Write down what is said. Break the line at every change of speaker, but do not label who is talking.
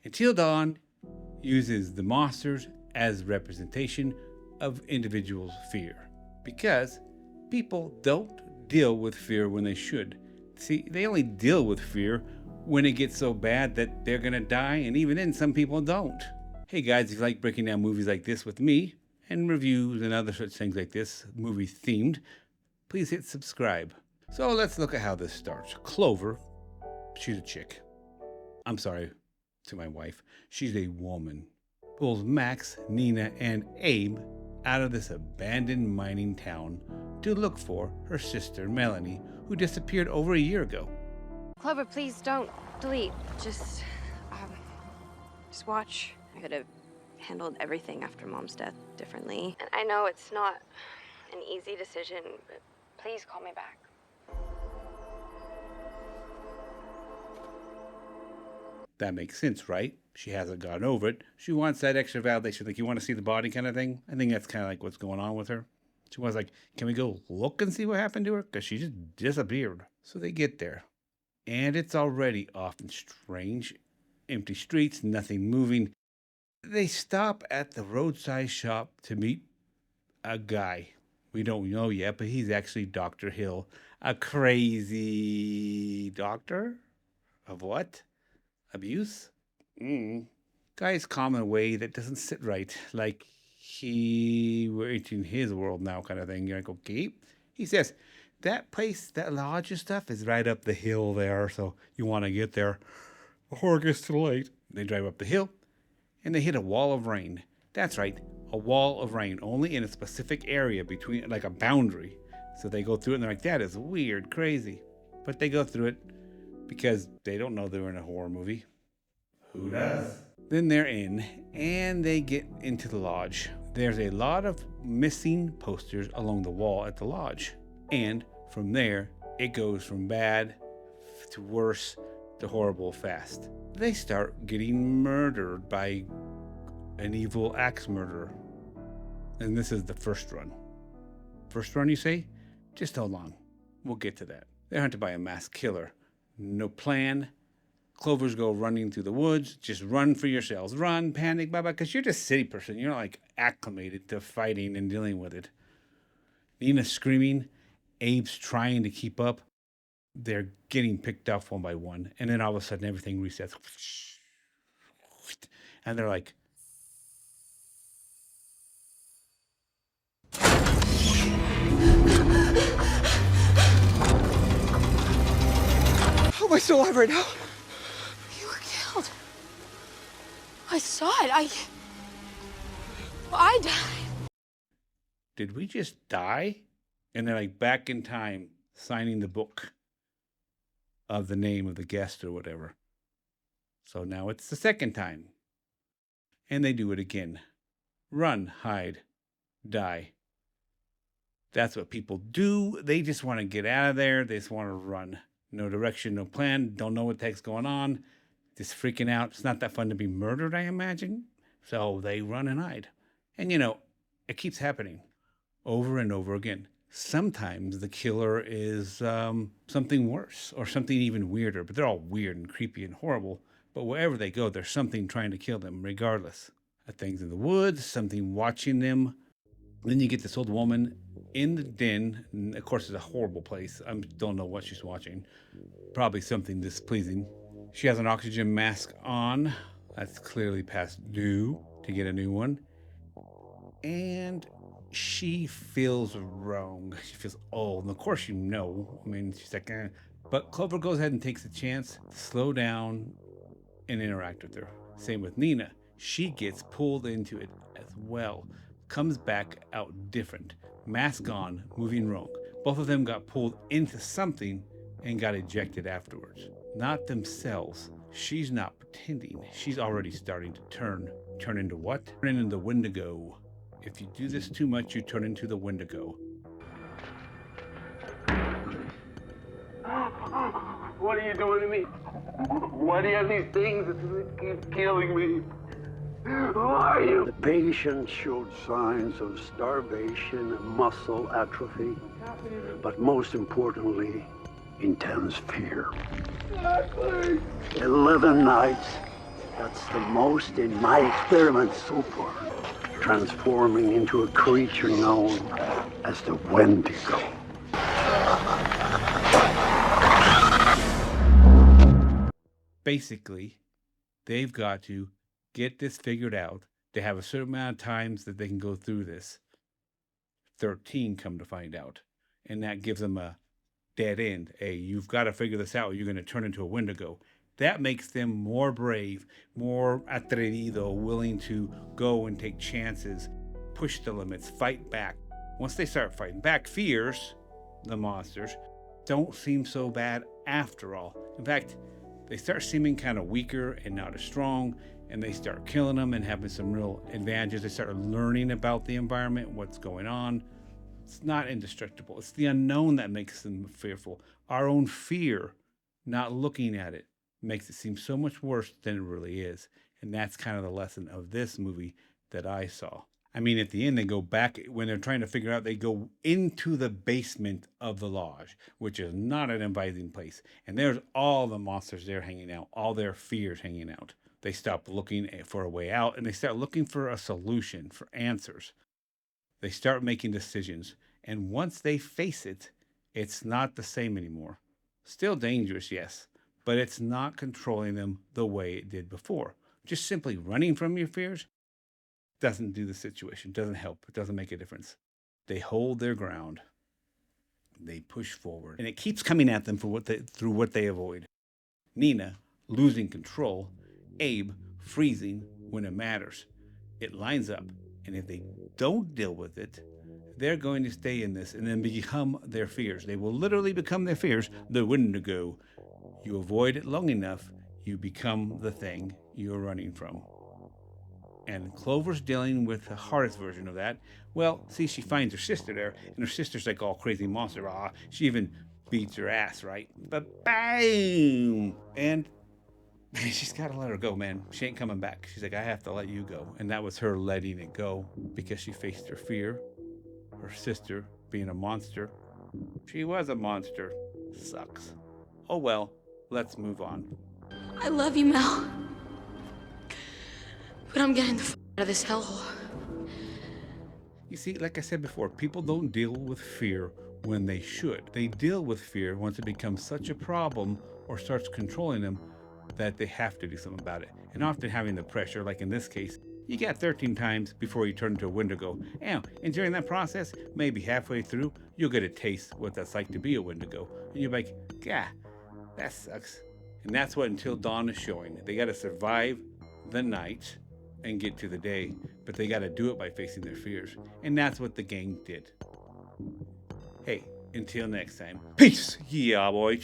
Until Dawn uses the monsters as representation of individuals' fear. Because people don't deal with fear when they should. See, they only deal with fear when it gets so bad that they're gonna die, and even then some people don't. Hey guys, if you like breaking down movies like this with me, and reviews and other such things like this, movie themed, please hit subscribe. So let's look at how this starts. Clover, she's a chick. I'm sorry to my wife, she's a woman. Pulls Max, Nina, and Abe out of this abandoned mining town to look for her sister Melanie, who disappeared over a year ago.
Clover, please don't delete. Just watch. I could have handled everything after Mom's death differently. And I know it's not an easy decision, but please call me back.
That makes sense, right? She hasn't gotten over it. She wants that extra validation, like you want to see the body kind of thing. I think that's kind of like what's going on with her. She was like, can we go look and see what happened to her? Because she just disappeared. So they get there. And it's already often strange. Empty streets, nothing moving. They stop at the roadside shop to meet a guy. We don't know yet, but he's actually Dr. Hill. A crazy doctor? Of what? Abuse? Guy's common way that doesn't sit right. Like we're entering his world now kind of thing. You're like, okay. He says, that place, that lodge and stuff is right up the hill there. So you want to get there before it gets too late. They drive up the hill and they hit a wall of rain. That's right. A wall of rain, only in a specific area between, like a boundary. So they go through it and they're like, that is weird, crazy. But they go through it because they don't know they're in a horror movie. Who does? Then they're in, and they get into the lodge. There's a lot of missing posters along the wall at the lodge. And from there, it goes from bad to worse to horrible fast. They start getting murdered by an evil axe murderer. And this is the first run. First run, you say? Just hold on. We'll get to that. They're hunted by a masked killer. No plan. Clovers go running through the woods. Just run for yourselves. Run, panic, blah, blah, because you're just a city person. You're not like acclimated to fighting and dealing with it. Nina's screaming. Abe's trying to keep up. They're getting picked off one by one. And then all of a sudden everything resets. And they're like,
how am I still alive right now?
You were killed. I saw it. I died.
did we just die? And they're like back in time signing the book of the name of the guest or whatever. So now it's the second time. And they do it again. Run, hide, die. That's what people do. They just want to get out of there. They just want to run. No direction, no plan. Don't know what the heck's going on. Just freaking out. It's not that fun to be murdered, I imagine. So they run and hide. And you know, it keeps happening over and over again. Sometimes the killer is something worse or something even weirder, but they're all weird and creepy and horrible. But wherever they go, there's something trying to kill them regardless. Things in the woods, something watching them. Then you get this old woman in the den. And of course, it's a horrible place. I don't know what she's watching. Probably something displeasing. She has an oxygen mask on. That's clearly past due to get a new one. And she feels wrong. She feels old. And of course, you know. I mean, she's like, eh. But Clover goes ahead and takes a chance to slow down and interact with her. Same with Nina. She gets pulled into it as well. Comes back out different. Mask on, moving wrong. Both of them got pulled into something and got ejected afterwards. Not themselves. She's not pretending. She's already starting to turn. Turn into what? Turn into the wendigo. If you do this too much, you turn into the wendigo.
What are you doing to me? What are these things that keep killing me? Who are you?
The patient showed signs of starvation and muscle atrophy, but most importantly, intense fear. 11 nights That's the most in my experiment so far. Transforming into a creature known as the wendigo.
Basically, they've got to get this figured out. They have a certain amount of times that they can go through this. 13 come to find out. And that gives them a dead end. Hey, you've got to figure this out or you're going to turn into a wendigo. That makes them more brave, more atrevido, willing to go and take chances, push the limits, fight back. Once they start fighting back, fears, the monsters, don't seem so bad after all. In fact, they start seeming kind of weaker and not as strong, and they start killing them and having some real advantages. They start learning about the environment, what's going on. It's not indestructible. It's the unknown that makes them fearful. Our own fear, not looking at it, makes it seem so much worse than it really is. And that's kind of the lesson of this movie that I saw. I mean, at the end, they go back, when they're trying to figure out, they go into the basement of the lodge, which is not an inviting place. And there's all the monsters there hanging out, all their fears hanging out. They stop looking for a way out and they start looking for a solution, for answers. They start making decisions. And once they face it, it's not the same anymore. Still dangerous, yes, but it's not controlling them the way it did before. Just simply running from your fears doesn't do the situation, doesn't help, it doesn't make a difference. They hold their ground. They push forward. And it keeps coming at them through what they avoid. Nina losing control, Abe freezing when it matters. It lines up. And if they don't deal with it, they're going to stay in this and then become their fears. They will literally become their fears, the wendigo. You avoid it long enough, you become the thing you're running from. And Clover's dealing with the hardest version of that. Well, see, she finds her sister there, and her sister's like all crazy monster. She even beats her ass, right? But bam! And she's got to let her go, man. She ain't coming back. She's like, I have to let you go. And that was her letting it go because she faced her fear. Her sister being a monster. She was a monster. Sucks. Oh well, let's move on.
I love you, Mel. But I'm getting the out of this hellhole.
You see, like I said before, people don't deal with fear when they should. They deal with fear once it becomes such a problem or starts controlling them that they have to do something about it. And often having the pressure, like in this case, you got 13 times before you turn into a wendigo. And during that process, maybe halfway through, you'll get a taste what that's like to be a wendigo. And you're like, yeah, that sucks. And that's what Until Dawn is showing. They got to survive the night and get to the day, but they got to do it by facing their fears. And that's what the gang did. Hey, until next time, peace, yeah, boy.